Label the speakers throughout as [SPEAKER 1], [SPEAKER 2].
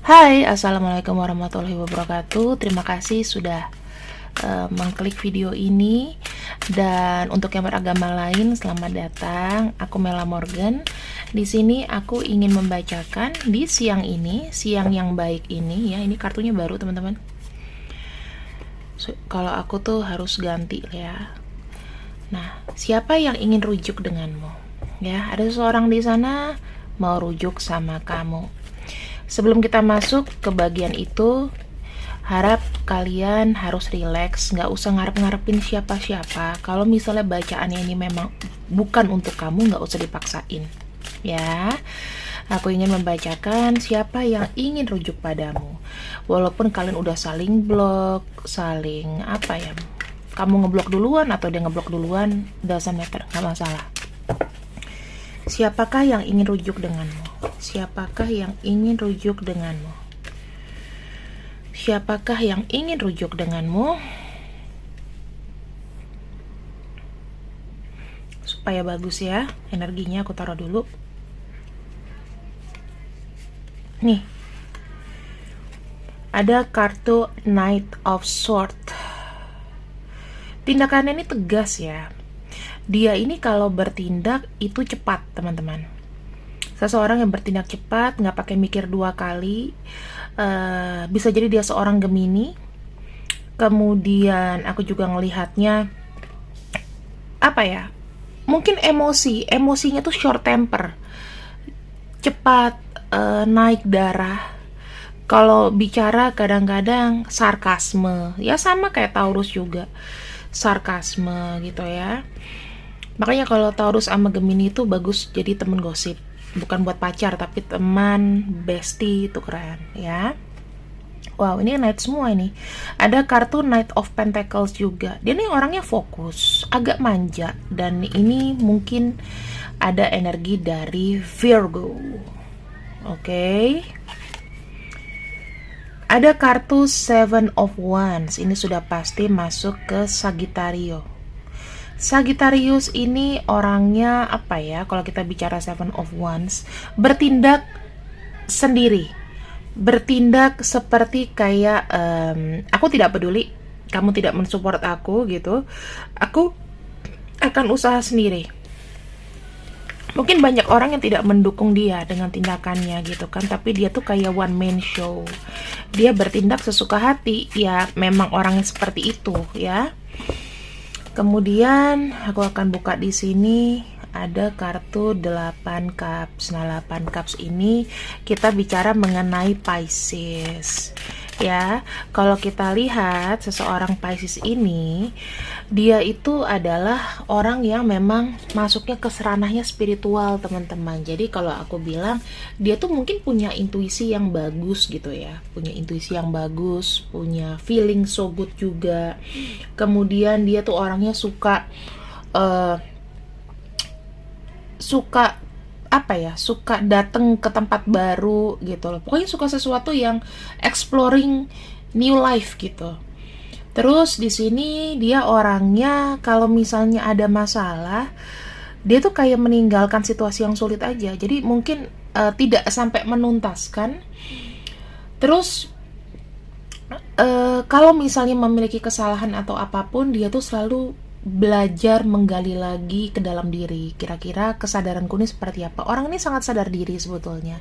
[SPEAKER 1] Hai, Assalamualaikum warahmatullahi wabarakatuh. Terima kasih sudah mengklik video ini. Dan untuk yang beragama lain, selamat datang. Aku Mela Morgan. Di sini aku ingin membacakan di siang ini, siang yang baik ini ya. Ini kartunya baru, teman-teman. Kalau aku tuh harus ganti ya. Nah, siapa yang ingin rujuk denganmu? Ya, ada seseorang di sana mau rujuk sama kamu. Sebelum kita masuk ke bagian itu, harap kalian harus rileks, nggak usah ngarep-ngarepin siapa-siapa. Kalau misalnya bacaannya ini memang bukan untuk kamu, nggak usah dipaksain. Ya, aku ingin membacakan siapa yang ingin rujuk padamu. Walaupun kalian udah saling blok, saling apa ya, kamu ngeblok duluan atau dia ngeblok duluan, doesn't matter, nggak masalah. Siapakah yang ingin rujuk denganmu? Siapakah yang ingin rujuk denganmu? Siapakah yang ingin rujuk denganmu? Supaya bagus ya, energinya aku taruh dulu. Nih, ada kartu Knight of Swords. Tindakannya ini tegas ya. Dia ini kalau bertindak itu cepat, teman-teman. Seseorang yang bertindak cepat, nggak pakai mikir dua kali. Bisa jadi dia seorang Gemini. Kemudian aku juga ngelihatnya apa ya? Mungkin emosinya tuh short temper, cepat, naik darah. Kalau bicara kadang-kadang sarkasme, ya sama kayak Taurus juga, sarkasme gitu ya. Makanya kalau Taurus sama Gemini itu bagus jadi temen gosip. Bukan buat pacar, tapi teman, bestie, itu keren ya. Wow, ini Knight semua ini. Ada kartu Knight of Pentacles juga. Dia nih orangnya fokus, agak manja. Dan ini mungkin ada energi dari Virgo. Oke. Ada kartu Seven of Wands. Ini sudah pasti masuk ke Sagittarius. Sagittarius ini orangnya apa ya, kalau kita bicara Seven of Wands, bertindak sendiri, bertindak seperti kayak aku tidak peduli, kamu tidak mensupport aku gitu, aku akan usaha sendiri. Mungkin banyak orang yang tidak mendukung dia dengan tindakannya gitu kan, tapi dia tuh kayak one man show, dia bertindak sesuka hati ya, memang orangnya seperti itu ya. Kemudian aku akan buka di sini ada kartu 8 cups. Nah, 8 cups ini kita bicara mengenai Pisces. Ya, kalau kita lihat seseorang Pisces ini, dia itu adalah orang yang memang masuknya ke ranahnya spiritual, teman-teman. Jadi kalau aku bilang, dia tuh mungkin punya intuisi yang bagus gitu ya. Punya intuisi yang bagus, punya feeling so good juga. Kemudian dia tuh orangnya suka suka datang ke tempat baru gitu loh. Pokoknya suka sesuatu yang exploring new life gitu. Terus di sini dia orangnya kalau misalnya ada masalah, dia tuh kayak meninggalkan situasi yang sulit aja. Jadi mungkin tidak sampai menuntaskan. Terus kalau misalnya memiliki kesalahan atau apapun, dia tuh selalu belajar menggali lagi ke dalam diri. Kira-kira kesadaranku ini seperti apa? Orang ini sangat sadar diri sebetulnya.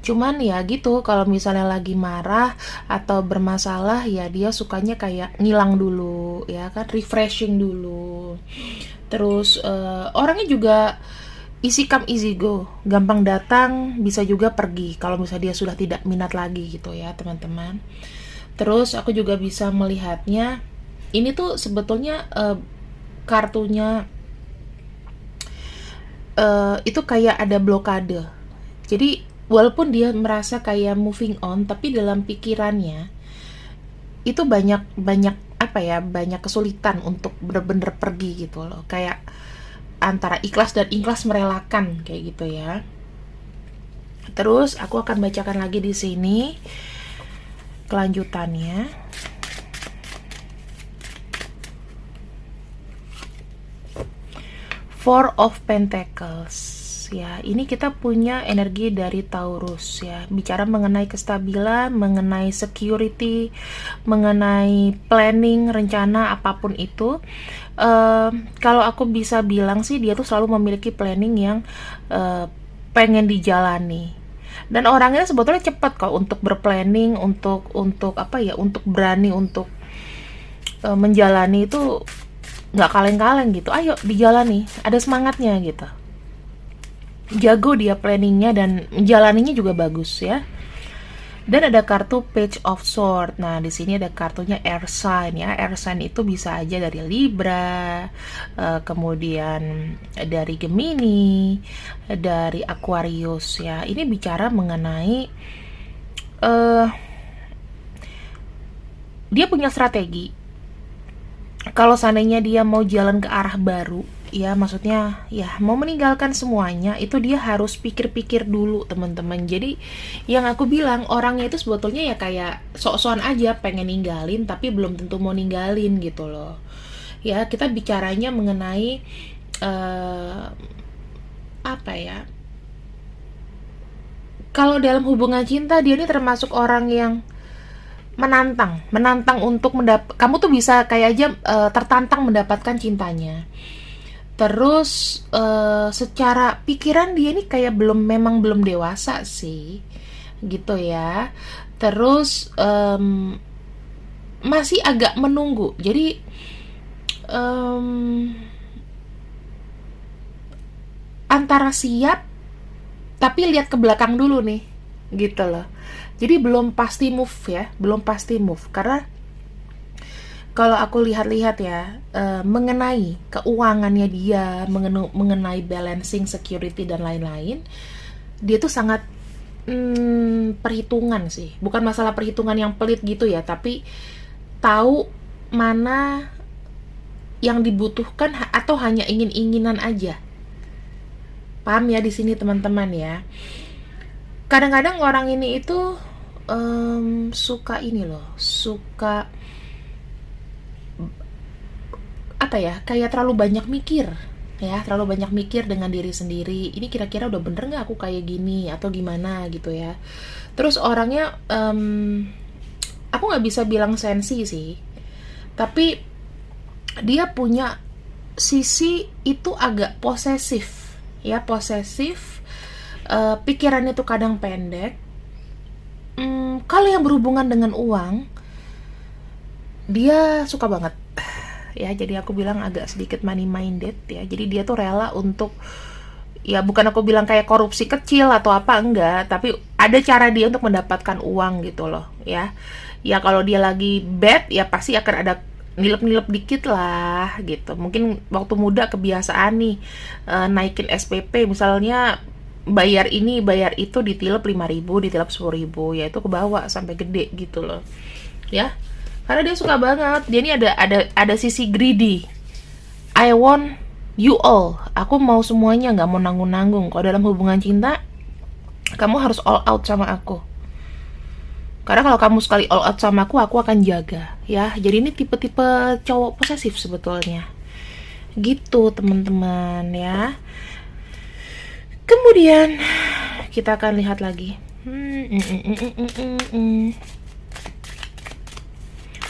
[SPEAKER 1] Cuman ya gitu, kalau misalnya lagi marah atau bermasalah, ya dia sukanya kayak ngilang dulu, ya kan, refreshing dulu. Terus orangnya juga easy come easy go, gampang datang, bisa juga pergi kalau misalnya dia sudah tidak minat lagi gitu ya, teman-teman. Terus aku juga bisa melihatnya, ini tuh sebetulnya kartunya itu kayak ada blokade. Jadi walaupun dia merasa kayak moving on, tapi dalam pikirannya itu banyak kesulitan untuk benar-benar pergi gitu loh. Kayak antara ikhlas dan ikhlas merelakan kayak gitu ya. Terus aku akan bacakan lagi di sini kelanjutannya. Four of Pentacles. ya. Ini kita punya energi dari Taurus ya. Bicara mengenai kestabilan, mengenai security, mengenai planning, rencana apapun itu. Kalau aku bisa bilang sih dia tuh selalu memiliki planning yang pengen dijalani. Dan orangnya sebetulnya cepat kok untuk berplanning, untuk apa ya, untuk berani untuk menjalani itu, nggak kaleng-kaleng gitu. Ayo dijalani, ada semangatnya gitu. Jago dia planningnya dan menjalaninya juga bagus ya. Dan ada kartu Page of Sword. Nah, di sini ada kartunya Air Sign ya. Air Sign itu bisa aja dari Libra, kemudian dari Gemini, dari Aquarius ya. Ini bicara mengenai dia punya strategi. Kalau seandainya dia mau jalan ke arah baru, ya maksudnya ya mau meninggalkan semuanya, itu dia harus pikir-pikir dulu teman-teman. Jadi yang aku bilang, orangnya itu sebetulnya ya kayak sok-sokan aja pengen ninggalin, tapi belum tentu mau ninggalin gitu loh. Ya kita bicaranya mengenai apa ya, kalau dalam hubungan cinta dia ini termasuk orang yang menantang untuk kamu tuh bisa kayak aja tertantang mendapatkan cintanya. Terus secara pikiran dia ini kayak memang belum dewasa sih, gitu ya. Terus masih agak menunggu. Jadi antara siap tapi lihat ke belakang dulu nih, gitu loh. Jadi belum pasti move ya, belum pasti move. Karena kalau aku lihat-lihat ya, mengenai keuangannya dia, mengenai balancing security dan lain-lain, dia tuh sangat perhitungan sih. Bukan masalah perhitungan yang pelit gitu ya, tapi tahu mana yang dibutuhkan atau hanya ingin-inginan aja. Paham ya di sini teman-teman ya. Kadang-kadang orang ini itu suka ini loh, suka apa ya, kayak terlalu banyak mikir ya, terlalu banyak mikir dengan diri sendiri. Ini kira-kira udah bener nggak aku kayak gini atau gimana gitu ya. Terus orangnya aku nggak bisa bilang sensi sih, tapi dia punya sisi itu agak posesif ya, posesif. Pikirannya tuh kadang pendek. Kalau yang berhubungan dengan uang, dia suka banget ya. Jadi aku bilang agak sedikit money minded ya. Jadi dia tuh rela untuk, ya bukan aku bilang kayak korupsi kecil atau apa, enggak, tapi ada cara dia untuk mendapatkan uang gitu loh ya. Ya kalau dia lagi bad ya pasti akan ada nilep-nilep dikit lah gitu. Mungkin waktu muda kebiasaan nih naikin SPP misalnya, bayar ini bayar itu, ditilep 5.000, ditilep 10.000, ya itu kebawa sampai gede gitu loh ya. Karena dia suka banget, dia ini ada sisi greedy. I want you all, aku mau semuanya, nggak mau nanggung-nanggung. Kalau dalam hubungan cinta, kamu harus all out sama aku. Karena kalau kamu sekali all out sama aku akan jaga ya. Jadi ini tipe-tipe cowok posesif sebetulnya gitu teman-teman ya. Kemudian kita akan lihat lagi.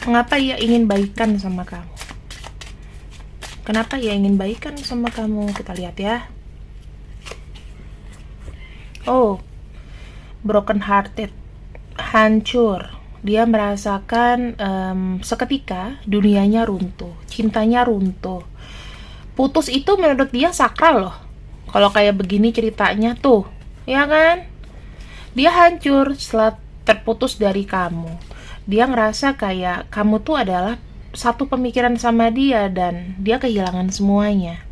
[SPEAKER 1] Mengapa ia ingin baikan sama kamu? Kenapa ia ingin baikan sama kamu? Kita lihat ya. Oh, broken hearted, hancur. Dia merasakan seketika dunianya runtuh, cintanya runtuh. Putus itu menurut dia sakral loh. Kalau kayak begini ceritanya tuh, ya kan? Dia hancur setelah terputus dari kamu. Dia ngerasa kayak kamu tuh adalah satu pemikiran sama dia dan dia kehilangan semuanya.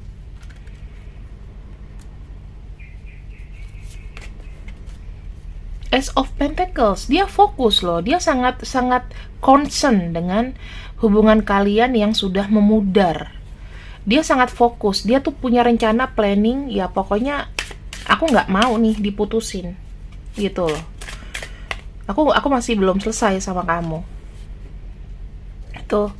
[SPEAKER 1] Ace of Pentacles, dia fokus loh. Dia sangat concern dengan hubungan kalian yang sudah memudar. Dia sangat fokus, dia tuh punya rencana, planning, ya pokoknya aku nggak mau nih diputusin, gitu loh. Aku masih belum selesai sama kamu. Tuh,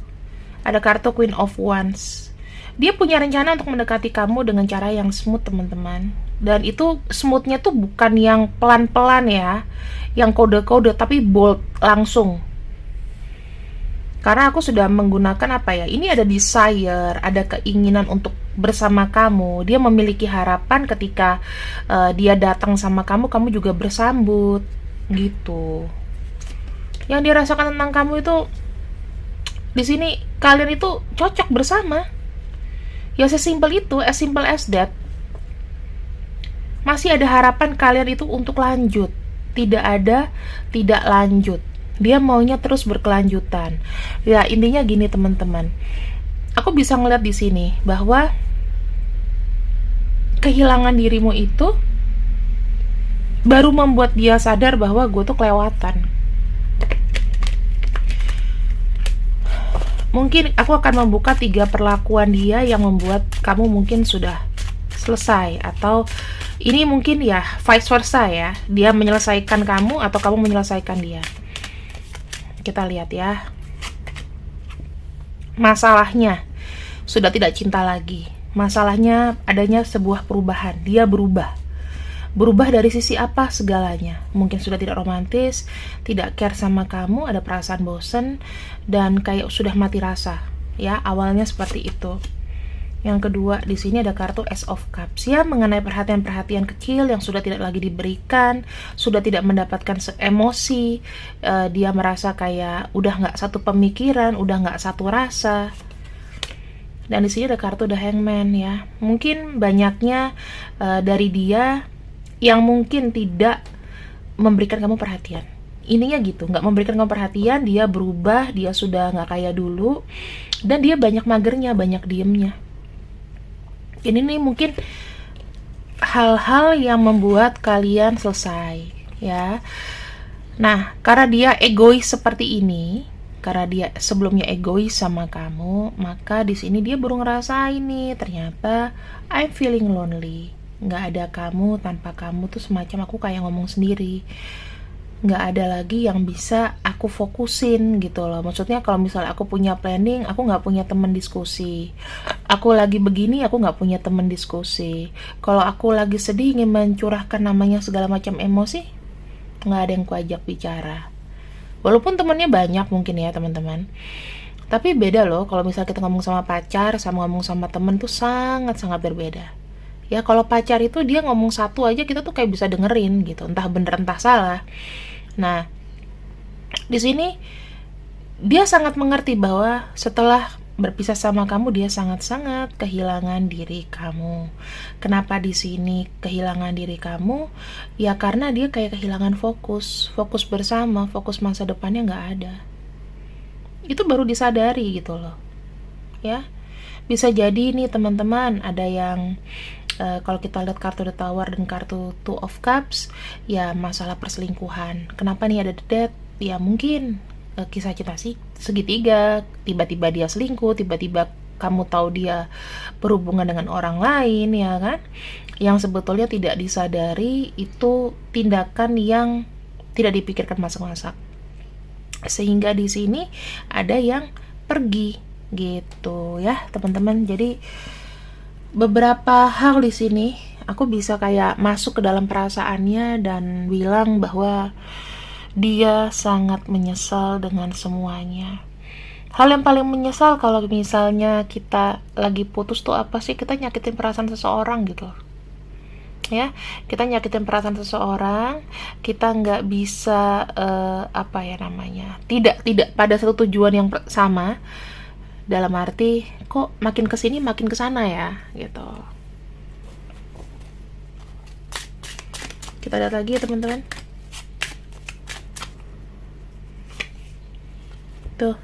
[SPEAKER 1] ada kartu Queen of Wands. Dia punya rencana untuk mendekati kamu dengan cara yang smooth teman-teman. Dan itu smoothnya tuh bukan yang pelan-pelan ya, yang kode-kode, tapi bold langsung. Karena aku sudah menggunakan apa ya, ini ada desire, ada keinginan untuk bersama kamu. Dia memiliki harapan ketika dia datang sama kamu, kamu juga bersambut gitu. Yang dirasakan tentang kamu itu di sini, kalian itu cocok bersama. Ya sesimpel itu, as simple as that. Masih ada harapan kalian itu untuk lanjut. Tidak ada tidak lanjut. Dia maunya terus berkelanjutan. Ya intinya gini teman-teman, aku bisa ngeliat di sini bahwa kehilangan dirimu itu baru membuat dia sadar bahwa gue tuh kelewatan. Mungkin aku akan membuka 3 perlakuan dia yang membuat kamu mungkin sudah selesai, atau ini mungkin ya vice versa ya, dia menyelesaikan kamu atau kamu menyelesaikan dia. Kita lihat ya. Masalahnya sudah tidak cinta lagi. Masalahnya adanya sebuah perubahan. Dia berubah. Berubah dari sisi apa segalanya. Mungkin sudah tidak romantis, tidak care sama kamu, ada perasaan bosen, dan kayak sudah mati rasa. Ya, awalnya seperti itu. Yang kedua, di sini ada kartu Ace of Cups ya, mengenai perhatian-perhatian kecil yang sudah tidak lagi diberikan, sudah tidak mendapatkan emosi, dia merasa kayak udah nggak satu pemikiran, udah nggak satu rasa. Dan di sini ada kartu The Hangman ya, mungkin banyaknya dari dia yang mungkin tidak memberikan kamu perhatian. Ininya gitu, nggak memberikan kamu perhatian, dia berubah, dia sudah nggak kayak dulu, dan dia banyak magernya, banyak diemnya. Ini nih mungkin hal-hal yang membuat kalian selesai ya. Nah, karena dia egois seperti ini, karena dia sebelumnya egois sama kamu, maka di sini dia baru ngerasain nih, ternyata I'm feeling lonely. Nggak ada kamu, tanpa kamu tuh semacam aku kayak ngomong sendiri. Nggak ada lagi yang bisa aku fokusin gitu loh. Maksudnya kalau misalnya aku punya planning, aku nggak punya temen diskusi. Aku lagi begini, aku nggak punya temen diskusi. Kalau aku lagi sedih, ingin mencurahkan namanya segala macam emosi, nggak ada yang kuajak bicara. Walaupun temennya banyak mungkin ya teman-teman, tapi beda loh kalau misalnya kita ngomong sama pacar sama ngomong sama temen tuh sangat-sangat berbeda. Ya kalau pacar itu dia ngomong satu aja kita tuh kayak bisa dengerin gitu, entah bener entah salah. Nah, di sini dia sangat mengerti bahwa setelah berpisah sama kamu dia sangat-sangat kehilangan diri kamu. Kenapa di sini kehilangan diri kamu? Ya karena dia kayak kehilangan fokus bersama, fokus masa depannya nggak ada. Itu baru disadari gitu loh. Ya, bisa jadi nih teman-teman ada yang kalau kita lihat kartu The Tower dan kartu Two of Cups, ya masalah perselingkuhan. Kenapa nih ada The Death? Ya mungkin kisah cinta sih segitiga, tiba-tiba dia selingkuh, tiba-tiba kamu tahu dia berhubungan dengan orang lain, ya kan? Yang sebetulnya tidak disadari itu tindakan yang tidak dipikirkan masak-masak. Sehingga di sini ada yang pergi gitu ya, teman-teman. Jadi beberapa hal di sini aku bisa kayak masuk ke dalam perasaannya dan bilang bahwa dia sangat menyesal dengan semuanya. Hal yang paling menyesal kalau misalnya kita lagi putus tuh apa sih? Kita nyakitin perasaan seseorang gitu. Ya, kita nyakitin perasaan seseorang, kita nggak bisa apa ya namanya? Tidak pada satu tujuan yang sama. Dalam arti kok makin kesini makin kesana ya gitu. Kita lihat lagi ya teman-teman. Tuh,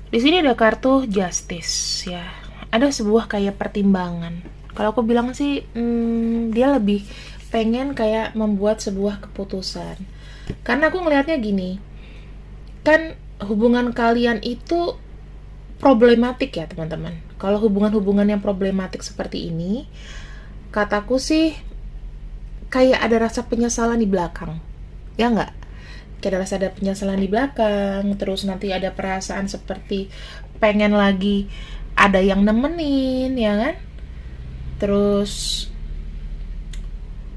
[SPEAKER 1] di sini ada kartu Justice ya. Ada sebuah kayak pertimbangan. Kalau aku bilang sih dia lebih pengen kayak membuat sebuah keputusan. Karena aku ngelihatnya gini, kan hubungan kalian itu problematik ya teman-teman. Kalau hubungan-hubungan yang problematik seperti ini, kataku sih kayak ada rasa penyesalan di belakang, ya nggak? Kayak ada penyesalan di belakang, terus nanti ada perasaan seperti pengen lagi ada yang nemenin, ya kan? Terus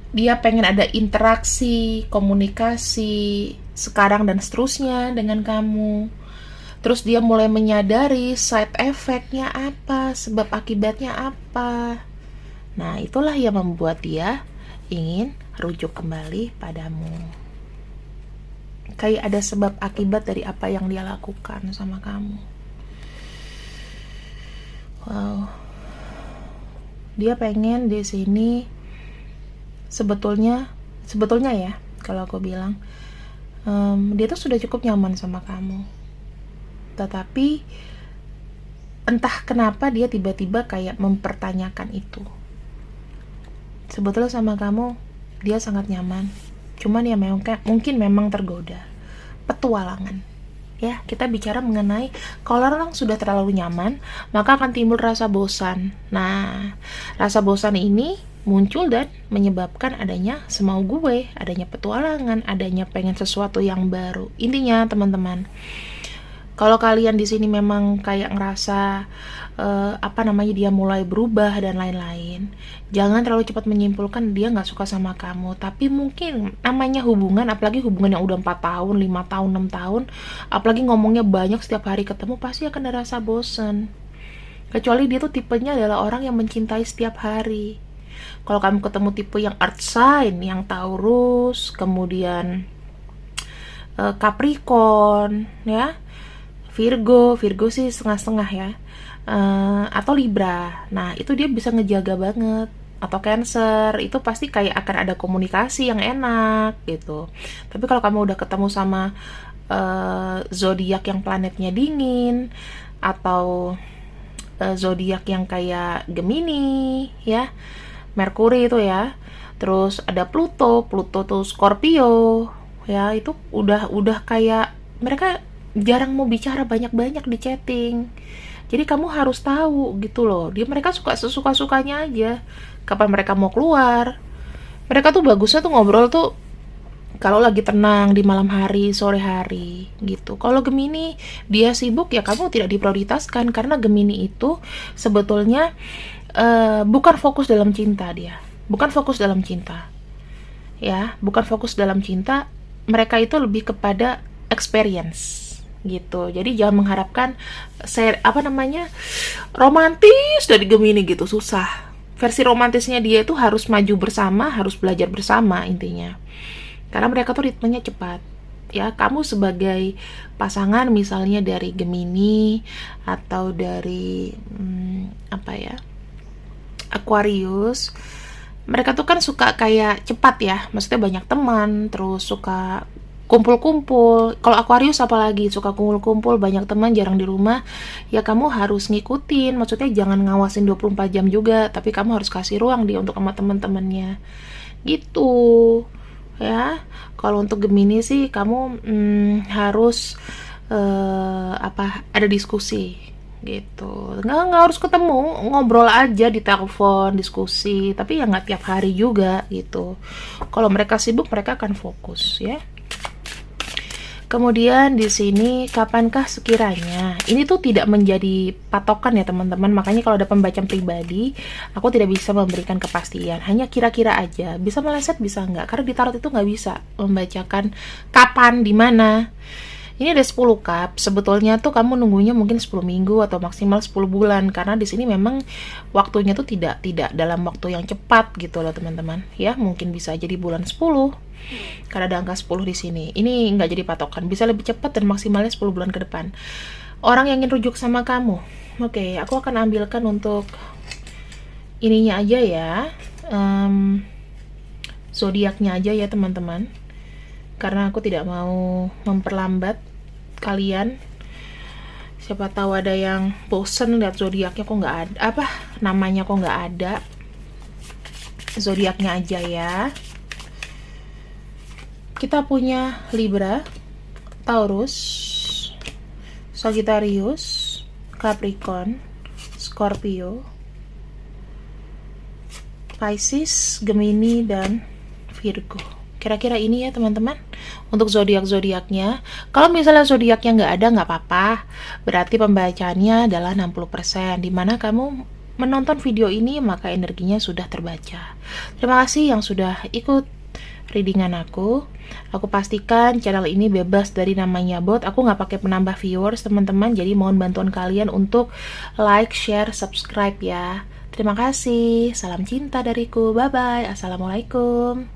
[SPEAKER 1] dia pengen ada interaksi, komunikasi sekarang dan seterusnya dengan kamu. Terus dia mulai menyadari side effect-nya apa, sebab akibatnya apa. Nah, itulah yang membuat dia ingin rujuk kembali padamu. Kayak ada sebab akibat dari apa yang dia lakukan sama kamu. Wow. Dia pengen di sini sebetulnya ya, kalau aku bilang dia tuh sudah cukup nyaman sama kamu. Tetapi entah kenapa dia tiba-tiba kayak mempertanyakan itu. Sebetulnya sama kamu dia sangat nyaman, cuman ya mungkin memang tergoda petualangan. Ya, kita bicara mengenai kalau orang sudah terlalu nyaman, maka akan timbul rasa bosan. Nah, rasa bosan ini muncul dan menyebabkan adanya semau gue, adanya petualangan, adanya pengen sesuatu yang baru. Intinya teman-teman, kalau kalian di sini memang kayak ngerasa dia mulai berubah dan lain-lain, jangan terlalu cepat menyimpulkan dia nggak suka sama kamu. Tapi mungkin namanya hubungan, apalagi hubungan yang udah 4 tahun, 5 tahun, 6 tahun, apalagi ngomongnya banyak setiap hari ketemu, pasti akan ada rasa bosen. Kecuali dia tuh tipenya adalah orang yang mencintai setiap hari. Kalau kamu ketemu tipe yang earth sign, yang Taurus, kemudian Capricorn, ya, Virgo sih setengah-setengah ya, atau Libra. Nah, itu dia bisa ngejaga banget. Atau Cancer, itu pasti kayak akan ada komunikasi yang enak gitu. Tapi kalau kamu udah ketemu sama zodiak yang planetnya dingin, atau zodiak yang kayak Gemini ya, Merkuri itu ya, terus ada Pluto tuh Scorpio ya, itu udah kayak mereka jarang mau bicara banyak-banyak di chatting. Jadi kamu harus tahu gitu loh, mereka suka sesuka-sukanya aja. Kapan mereka mau keluar, mereka tuh bagusnya tuh ngobrol tuh kalau lagi tenang di malam hari, sore hari gitu. Kalau Gemini dia sibuk ya kamu tidak diprioritaskan, karena Gemini itu sebetulnya bukan fokus dalam cinta dia. Bukan fokus dalam cinta. Ya, bukan fokus dalam cinta. Mereka itu lebih kepada experience gitu. Jadi jangan mengharapkan romantis dari Gemini gitu, susah. Versi romantisnya dia itu harus maju bersama, harus belajar bersama intinya. Karena mereka tuh ritmenya cepat. Ya, kamu sebagai pasangan misalnya dari Gemini atau dari Aquarius, mereka tuh kan suka kayak cepat ya, maksudnya banyak teman, terus suka kumpul-kumpul. Kalau Aquarius apalagi suka kumpul-kumpul, banyak teman, jarang di rumah. Ya kamu harus ngikutin, maksudnya jangan ngawasin 24 jam juga, tapi kamu harus kasih ruang dia untuk sama teman-temannya. Gitu. Ya. Kalau untuk Gemini sih kamu harus ada diskusi gitu. Nggak harus ketemu, ngobrol aja di telepon, diskusi, tapi ya nggak tiap hari juga gitu. Kalau mereka sibuk, mereka akan fokus ya. Kemudian di sini kapankah sekiranya, ini tuh tidak menjadi patokan ya teman-teman, makanya kalau ada pembacaan pribadi aku tidak bisa memberikan kepastian, hanya kira-kira aja, bisa meleset bisa enggak, karena di tarot itu nggak bisa membacakan kapan, di mana. Ini ada 10 cup, sebetulnya tuh kamu nunggunya mungkin 10 minggu atau maksimal 10 bulan, karena di sini memang waktunya tuh tidak dalam waktu yang cepat gitu loh teman-teman. Ya, mungkin bisa jadi bulan 10. Karena ada angka 10 di sini. Ini nggak jadi patokan, bisa lebih cepat dan maksimalnya 10 bulan ke depan. Orang yang ingin rujuk sama kamu. Oke, aku akan ambilkan untuk ininya aja ya. Zodiaknya aja ya teman-teman. Karena aku tidak mau memperlambat kalian. Siapa tahu ada yang bosen lihat zodiaknya kok nggak ada, namanya kok nggak ada. Zodiaknya aja ya. Kita punya Libra, Taurus, Sagittarius, Capricorn, Scorpio, Pisces, Gemini, dan Virgo. Kira-kira ini ya teman-teman untuk zodiak-zodiaknya. Kalau misalnya zodiaknya nggak ada, nggak apa-apa, berarti pembacaannya adalah 60%, dimana kamu menonton video ini, maka energinya sudah terbaca. Terima kasih yang sudah ikut readingan aku. Aku pastikan channel ini bebas dari namanya bot. Aku nggak pakai penambah viewers, teman-teman. Jadi mohon bantuan kalian untuk like, share, subscribe ya. Terima kasih. Salam cinta dariku. Bye-bye. Assalamualaikum.